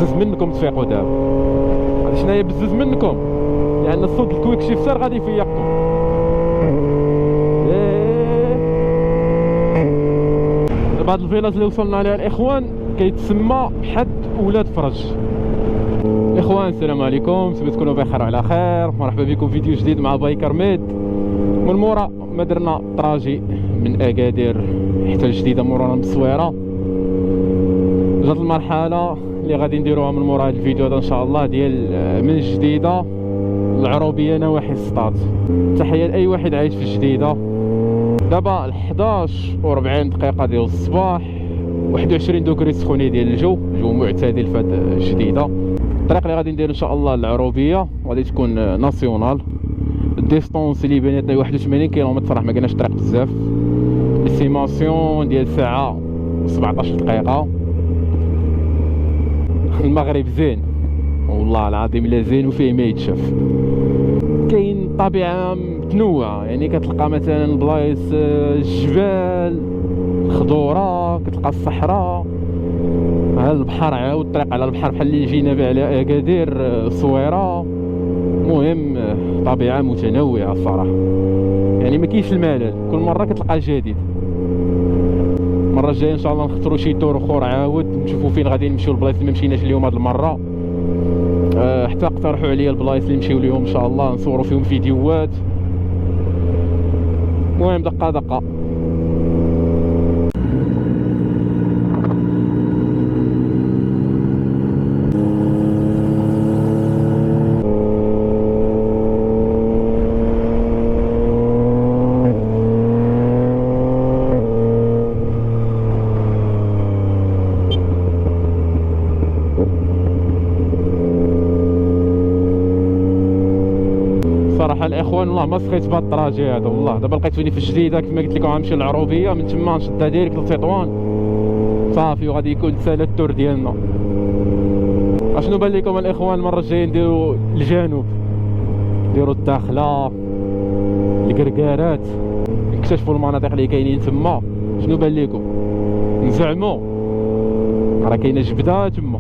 بزز منكم تفيقوا دابا. هذا شناهي بزز منكم؟ لان الصوت الكويك شيفتر غادي يفيقكم. دابا هاد الفيلاج اللي وصلنا عليها الاخوان كيتسمى حد ولاد فرج. اخوان السلام عليكم، نتمنى تكونوا بخير وعلى خير. مرحبا بكم في فيديو جديد مع بايكر ميد. من مورا ما درنا طراجي من اكادير حتى الجديده مورانا بالصويره، جات المرحله اللي غادي نديروها من مورا هذا الفيديو هذا ان شاء الله ديال من الجديده العروبيه نواحي السطات. تحيه لاي واحد عايش في الجديده. دابا 11:40 ديال الصباح، 21 دوغري سخونيه ديال الجو معتدل في هذه الجديده. الطريق اللي غادي ندير ان شاء الله العروبيه غادي تكون ناسيونال. الديستونس اللي بيناتنا 81 كيلومتر، راه ما كايناش طريق بزاف. الاستيماسيون ديال ساعه 17 دقيقه. المغرب زين والله العظيم، لا زين وفيه ما يتشاف. كاين طبيعه متنوعه، يعني كتلقى مثلا بلايص الجبال الخضوره، كتلقى الصحراء، على البحر عاود الطريق على البحر بحال اللي جينا به على اكادير الصويره. المهم طبيعه متنوعه الصراحه، يعني ما كاينش الملل، كل مره كتلقى جديد. المره الجايه ان شاء الله نختاروا شي تور اخر عاود نشوفوا فين غادي نمشيو، البلايص اللي ما مشيناش اليوم هذه المره. حتى اقترحوا عليا البلايص اللي نمشيو اليوم ان شاء الله نصوروا فيهم فيديوهات. المهم دقه دقه. صراحه الاخوان والله ما سخيت بهذا الطراجي هذا، والله دابا لقيتوني في الجديده كما قلت لكم غنمشي للعروبيه، من تما نشدها ديريكت لتطوان صافي وغادي يكون سهل التور ديالنا. اشنو بان لكم الاخوان المره الجايه نديروا الجنوب، نديروا الداخله الكركارات، نكتشفوا المناطق اللي كاينين تما. شنو بان لكم؟ نزعموا راه كاينه جبده تما.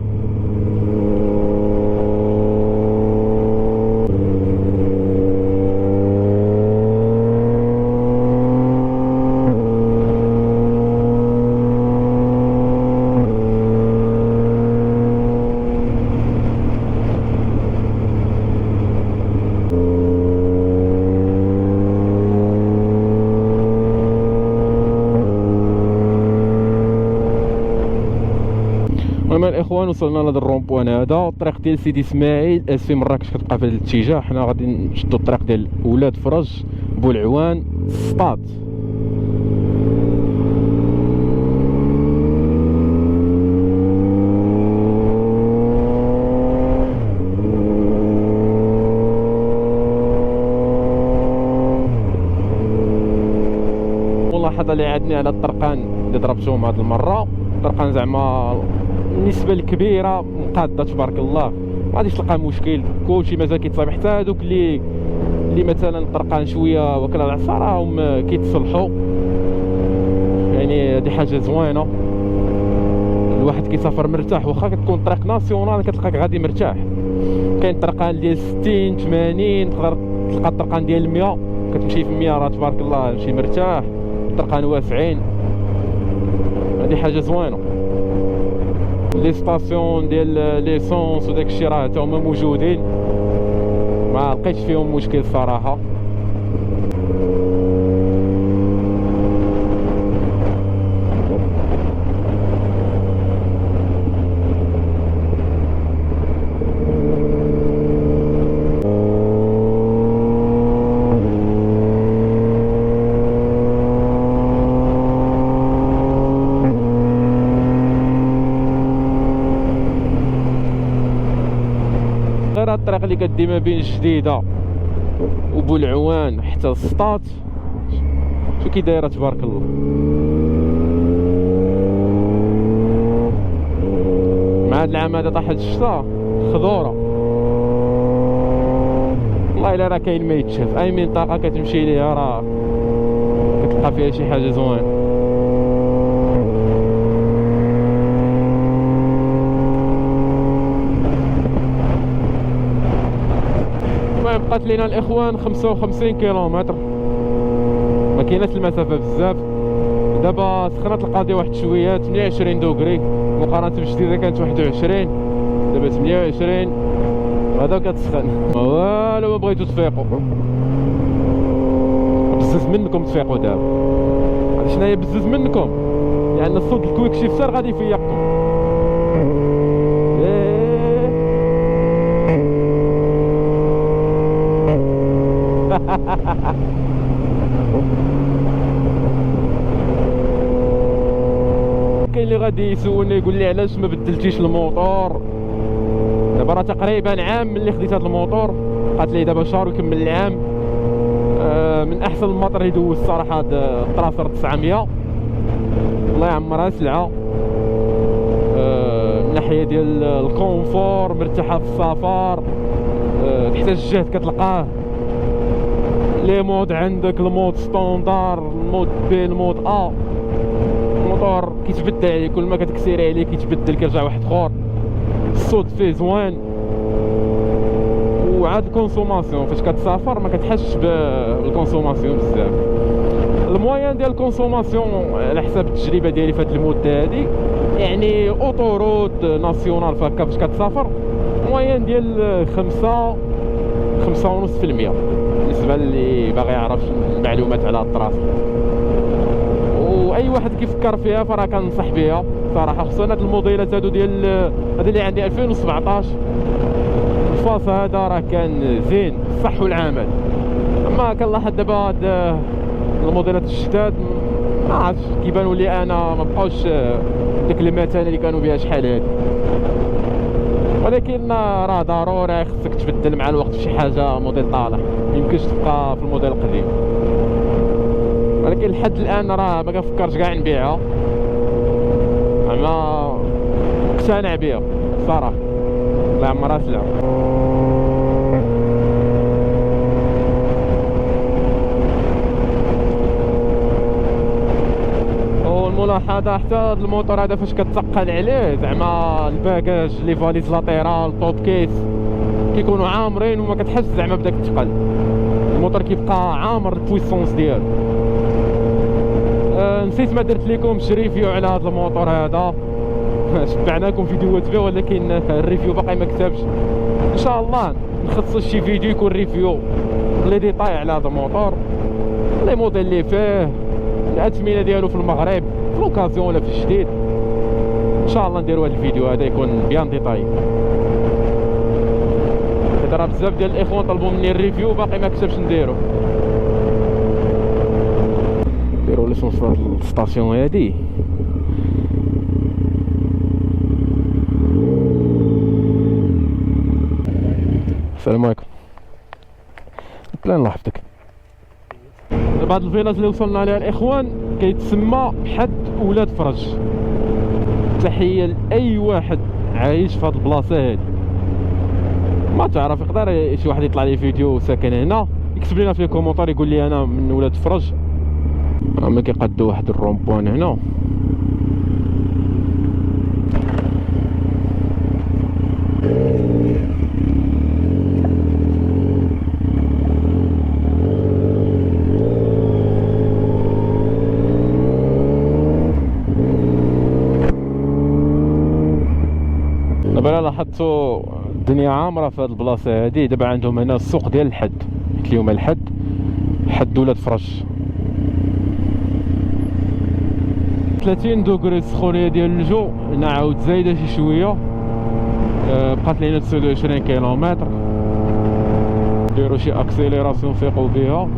المهم الاخوان وصلنا لهذا الرومبوان هذا، الطريق ديال سيدي اسماعيل اسفي مراكش كتبقى في هذا الاتجاه. حنا غادي نشدو الطريق ديال ولاد فرج بولعوان السطات. الملاحظه اللي عندنا على الطرقان اللي ضربتهم هذه المره، الطرقان زعما النسبه الكبيره مقاده تبارك الله، ما غاديش تلقى مشكل، كلشي مازال كيتصايب. حتى هذوك اللي مثلا الطرقان شويه وكلا العصا راهم كيتصلحوا، يعني هذه حاجه زوينه. الواحد كيسافر مرتاح، واخا كتكون طريق ناسيونال كتلقاك غادي مرتاح. كاين طرقان ديال 60 80، تقدر تلقى الطرقان ديال 100 كتمشي في 100 راه تبارك الله تمشي مرتاح. الطرقان واسعين، هذه حاجه زوينه. لي ستاسيون ديال ليسونس وداك الشيء راه حتى هما موجودين، ما لقيتش فيهم مشكل الصراحه. غير الطريق اللي كدي ما بين الجديده وبولعوان حتى السطات شو كي دايره تبارك الله. مع هاد العام هذا طاحت الشتا خضوره، والله الا راه كاين ما يتشاف. اي منطقه كتمشي ليها راه كتلقى فيها شي حاجه زوينه. بقات لينا الاخوان 55 كيلومتر، ما كايناش المسافه بزاف. دابا سخنات القضيه واحد شويه، 28 دوغري مقارنه بالجديده كانت 21، دابا 28 غدا كتسخن. والو ما بغيتو تفيقوا، بزز منكم تفيقوا دابا. عرفتي شناهي بزز منكم؟ يعني الصوت الكويك شيفتر غادي يفيقكم. كاين اللي غادي يسولني يقول لي علاش ما بدلتيش الموتور. دابا راه تقريبا عام ملي خديت هذا الموتور، بقات لي دابا شهر ويكمل العام. من احسن الموتور اللي دوز الصراحه هذا التراسر 900، الله يعمرها سلعه. من ناحيه ديال الكونفور، مرتاحه في السفر، تحتاج الجهد كتلقاه. لي مود عندك المود ستوندار، المود بي، المود ا. الموتور كيتبدل عليه كل ما كتكسيري عليه كيتبدل كيرجع واحد اخر. الصوت فيه زوين، وعاد الكونسوماسيون فاش كتسافر ما كتحسش بالكونسوماسيون بزاف. الموين ديال الكونسوماسيون على حساب التجربه ديالي في هاد المده هادي، يعني اوتوروت ناسيونال فهكا فاش كتسافر موين ديال 5.5% بالنسبه اللي باغي يعرف المعلومات على التراسل. واي واحد كيفكر فيها فراه كنصح بها صراحه، خصوصا هاد الموديلات هادو ديال هذا اللي عندي 2017. الفاس هذا راه كان زين الصح والعمل. اما كنلاحظ دابا هاد الموديلات الجداد ما عرفتش كيبانوا لي انا ما بقاوش ديك المتانه اللي كانوا بها شحال هادي. ولكن راه ضروري خصك تبدل مع الوقت في شي حاجه موديل طالع، ميمكنش تبقى في الموديل القديم. ولكن لحد الان راه ما كنفكرش كاع نبيعها، زعما مقتنع بها صراحه، الله يعمرها سلعه. والملاحظه حتى هذا الموتور هذا فاش كتثقل عليه، زعما الباكاج لي فاليز لاتيرال توب كيس كيكونوا عامرين وما كتحس زعما بداك الثقل. الموتور كيبقى عامر البويسونس ديالو. نسيت ما درت لكمش ريفيو على هذا الموتور هذا. شبعناكم فيديوهات به ولكن الريفيو باقي ما كتبش. ان شاء الله نخصص شي فيديو يكون ريفيو لي ديتاي على هذا الموتور، لي موديل اللي فيه، الاثمنه ديالو في المغرب في لوكازيون ولا في الجديد. ان شاء الله نديروا هذا الفيديو هذا يكون بيان ديتاي. راه بزاف ديال الاخوان طلبوا مني الريفيو باقي ما كتبش نديرو. نديرو ليسونس في الستاسيون هادي. السلام عليكم. الله يحفظك. دابا هاد الفيلاج اللي وصلنا عليها الاخوان كيتسمى حد ولاد فرج. تحيه لاي واحد عايش في هاد البلاصه هادي، ما تعرف يقدر شي واحد يطلع لي فيديو ساكن هنا يكتب لنا في كومونتير يقول لي انا من ولاد فرج. ما كيقادوا واحد الرومبوان هنا. دابا لاحظتوا الدنيا عامره في هاد البلاصه هادي. دابا عندهم هنا السوق ديال الحد، حيت اليوم الحد، حد ولاد فرج. 30 دوغري السخونيه ديال الجو، هنا عاود زايده شي شويه. بقات لينا 29 كيلومتر. نديرو شي اكسيليراسيون فيقوا بها.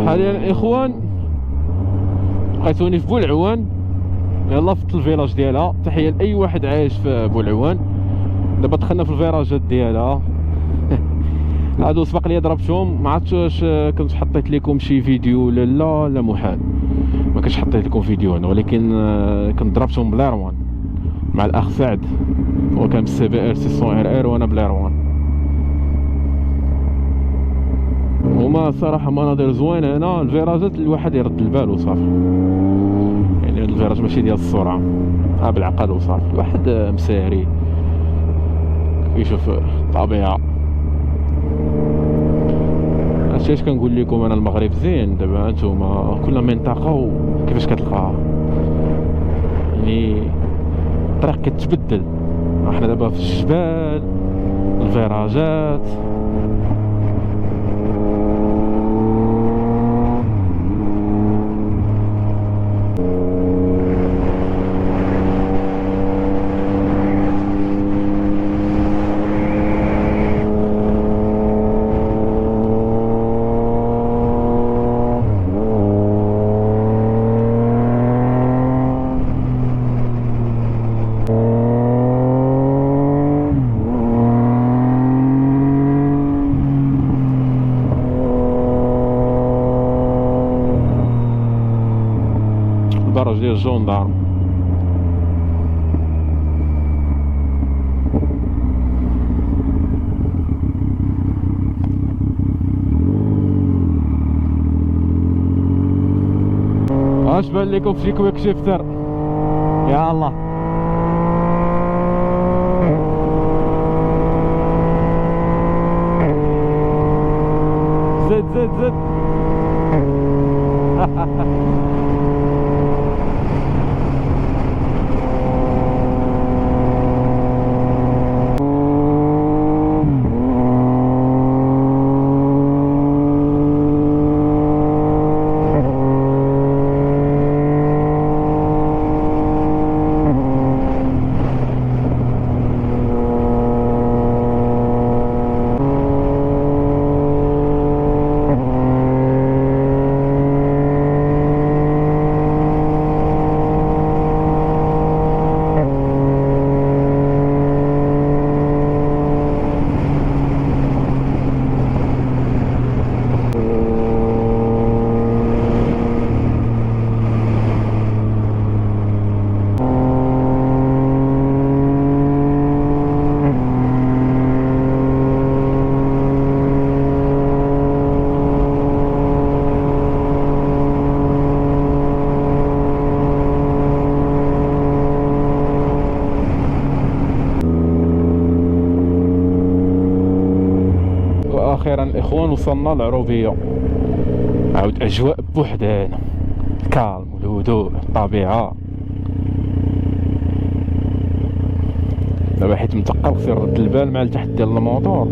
حاليا الاخوان لقيتوني في بولعوان، يلا فت الفيلاج ديالها. تحيه لاي واحد عايش في بولعوان. دابا دخلنا في الفيراجات ديالها. هادو سبق لي ضربتهم، ما عرفتش واش كنت حطيت لكم شي فيديو لا محال، ما كنتش حطيت لكم فيديو هنا، ولكن كنت ضربتهم بليروان مع الاخ سعد. وكان بالسي بي ار 600 ار ار وانا بليروان. هما صراحة مناظر زوينة هنا. الفيراجات الواحد يرد البال وصافي، يعني هاد الفيراج ماشي ديال السرعة، بالعقل وصافي. الواحد مساري يشوف الطبيعة. هادشي اش كنقول لكم انا، المغرب زين. دابا انتوما كل منطقة وكيفاش كتلقاها، يعني الطريق كتبدل. احنا دابا في الجبال، الفيراجات. الدرج ديال الجندارم. اش بان لكم في كويك شيفتر؟ يا الله، زد زد زد. واخيرا الاخوان وصلنا للعروبيه. عاود اجواء بوحدها هنا، الكالم والهدوء، الطبيعه. دابا حيت متقل خصني نرد البال مع التحت ديال الموتور.